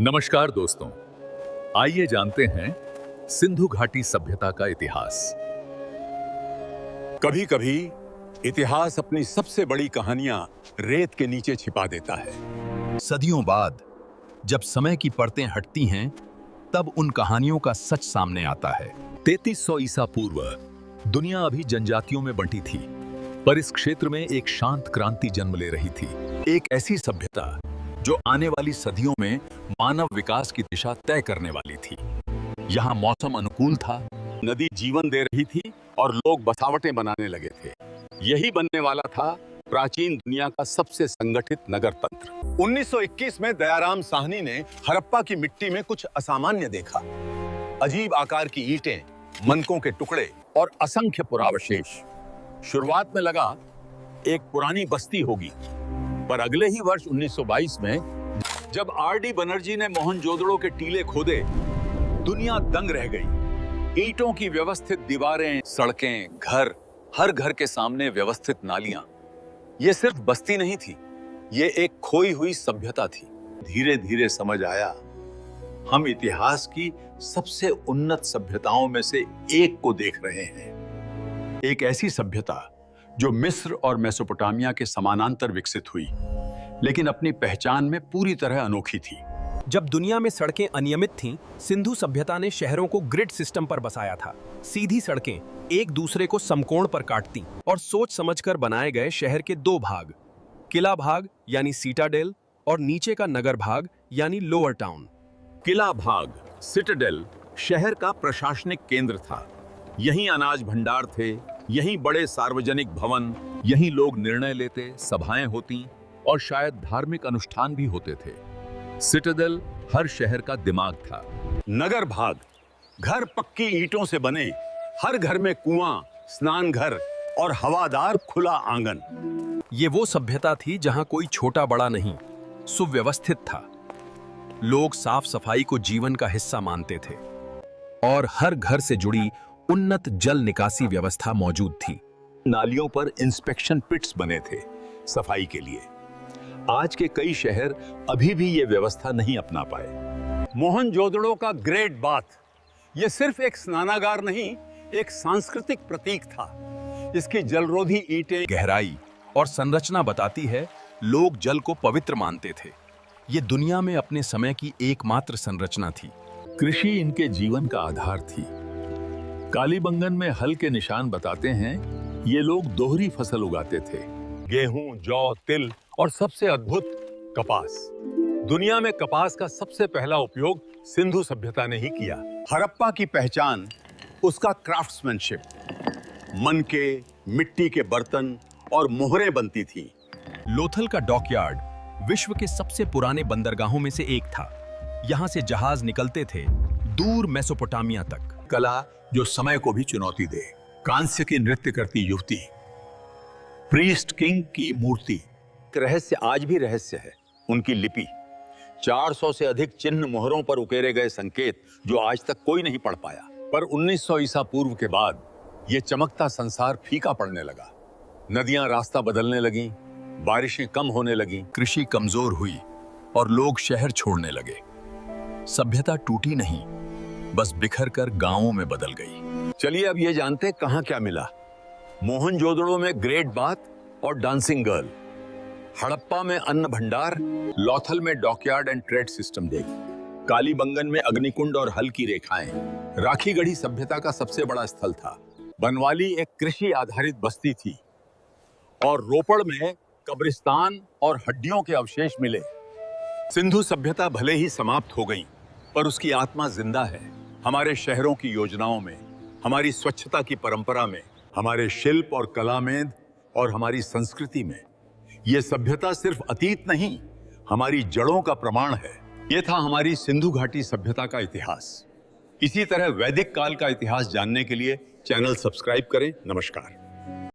नमस्कार दोस्तों, आइए जानते हैं सिंधु घाटी सभ्यता का इतिहास। कभी कभी इतिहास अपनी सबसे बड़ी कहानियां रेत के नीचे छिपा देता है। सदियों बाद जब समय की परतें हटती हैं, तब उन कहानियों का सच सामने आता है। 3300 ईसा पूर्व दुनिया अभी जनजातियों में बंटी थी, पर इस क्षेत्र में एक शांत क्रांति जन्म ले रही थी। एक ऐसी सभ्यता जो आने वाली सदियों में मानव विकास की दिशा तय करने वाली थी। यहाँ मौसम अनुकूल था, नदी जीवन दे रही थी और लोग बसावटें बनाने लगे थे। यही बनने वाला था प्राचीन दुनिया का सबसे संगठित नगर तंत्र। 1921 में दयाराम साहनी ने हड़प्पा की मिट्टी में कुछ असामान्य देखा। अजीब आकार की ईंटें, मनकों के टुकड़े और असंख्य पुरावशेष। शुरुआत में लगा एक पुरानी बस्ती होगी, पर अगले ही वर्ष 1922 में जब आर.डी. बनर्जी ने मोहनजोदड़ो के टीले खोदे, दुनिया दंग रह गई। ईंटों की व्यवस्थित दीवारें, सड़कें, घर, हर घर के सामने व्यवस्थित नालियां। ये सिर्फ बस्ती नहीं थी, ये एक खोई हुई सभ्यता थी। धीरे धीरे समझ आया, हम इतिहास की सबसे उन्नत सभ्यताओं में से एक को देख रहे हैं। एक ऐसी सभ्यता जो मिस्र और मेसोपोटामिया के समानांतर विकसित हुई, लेकिन अपनी पहचान में पूरी तरह अनोखी थी। जब दुनिया में सड़कें अनियमित थीं, सिंधु सभ्यता ने शहरों को ग्रिड सिस्टम पर बसाया था। सीधी सड़कें एक दूसरे को समकोण पर काटती और सोच समझकर बनाए गए शहर के दो भाग, किला भाग यानी सीटाडेल और नीचे का नगर भाग यानी लोअर टाउन। किला भाग, सिटाडेल, शहर का प्रशासनिक केंद्र था। यहीं अनाज भंडार थे, यहीं बड़े सार्वजनिक भवन, यहीं लोग निर्णय लेते, सभाएं होती और शायद धार्मिक अनुष्ठान भी होते थे। सिटाडेल हर शहर का दिमाग था। नगर भाग, घर पक्की ईंटों से बने, हर घर में कुआं, स्नान घर और हवादार खुला आंगन। ये वो सभ्यता थी जहां कोई छोटा बड़ा नहीं, सुव्यवस्थित था। लोग साफ सफाई को जीवन का हिस्सा मानते थे और हर घर से जुड़ी उन्नत जल निकासी व्यवस्था मौजूद थी। नालियों पर इंस्पेक्शन पिट्स बने थे सफाई के लिए। आज के कई शहर अभी भी ये व्यवस्था नहीं अपना पाए। मोहनजोदड़ो का ग्रेट बाथ, ये सिर्फ एक स्नानागार नहीं, एक सांस्कृतिक प्रतीक था। इसकी जलरोधी ईंटें, गहराई और संरचना बताती है लोग जल को पवित्र मानते थे। ये दुनिया में अपने समय की एकमात्र संरचना थी। कृषि इनके जीवन का आधार थी। कालीबंगन में हल के निशान बताते हैं, ये लोग दोहरी फसल उगाते थे, गेहूं, जौ, तिल और सबसे अद्भुत कपास। दुनिया में कपास का सबसे पहला उपयोग सिंधु सभ्यता ने ही किया। हड़प्पा की पहचान उसका क्राफ्ट्समैनशिप, मनके, मिट्टी के बर्तन और मोहरें बनती थी। लोथल का डॉकयार्ड विश्व के सबसे पुराने बंदरगाहों में से एक था। यहाँ से जहाज निकलते थे दूर मेसोपोटामिया तक। कला जो समय को भी चुनौती दे, कांस्य की नृत्य करती युवती, प्रीस्ट किंग की मूर्ति। रहस्य आज भी रहस्य है, उनकी लिपि, 400 से अधिक चिन्ह मोहरों पर उकेरे गए संकेत जो आज तक कोई नहीं पढ़ पाया। पर 1900 ईसा पूर्व के बाद ये चमकता संसार फीका पड़ने लगा। नदियां रास्ता बदलने लगीं, बारिशें कम होने लगीं, कृषि कमजोर हुई और लोग शहर छोड़ने लगे। सभ्यता टूटी नहीं, बस बिखर कर गांवों में बदल गई। चलिए अब ये जानते कहां क्या मिला। मोहनजोदड़ो में ग्रेट बाथ और डांसिंग गर्ल, हड़प्पा में अन्न भंडार, लोथल में डॉकयार्ड एंड ट्रेड सिस्टम देख, कालीबंगन में अग्निकुंड और हल की रेखाएं। राखीगढ़ी सभ्यता का सबसे बड़ा स्थल था। बनवाली एक कृषि आधारित बस्ती थी और रोपड़ में कब्रिस्तान और हड्डियों के अवशेष मिले। सिंधु सभ्यता भले ही समाप्त हो गई, पर उसकी आत्मा जिंदा है। हमारे शहरों की योजनाओं में, हमारी स्वच्छता की परंपरा में, हमारे शिल्प और कला में और हमारी संस्कृति में। यह सभ्यता सिर्फ अतीत नहीं, हमारी जड़ों का प्रमाण है। यह था हमारी सिंधु घाटी सभ्यता का इतिहास। इसी तरह वैदिक काल का इतिहास जानने के लिए चैनल सब्सक्राइब करें। नमस्कार।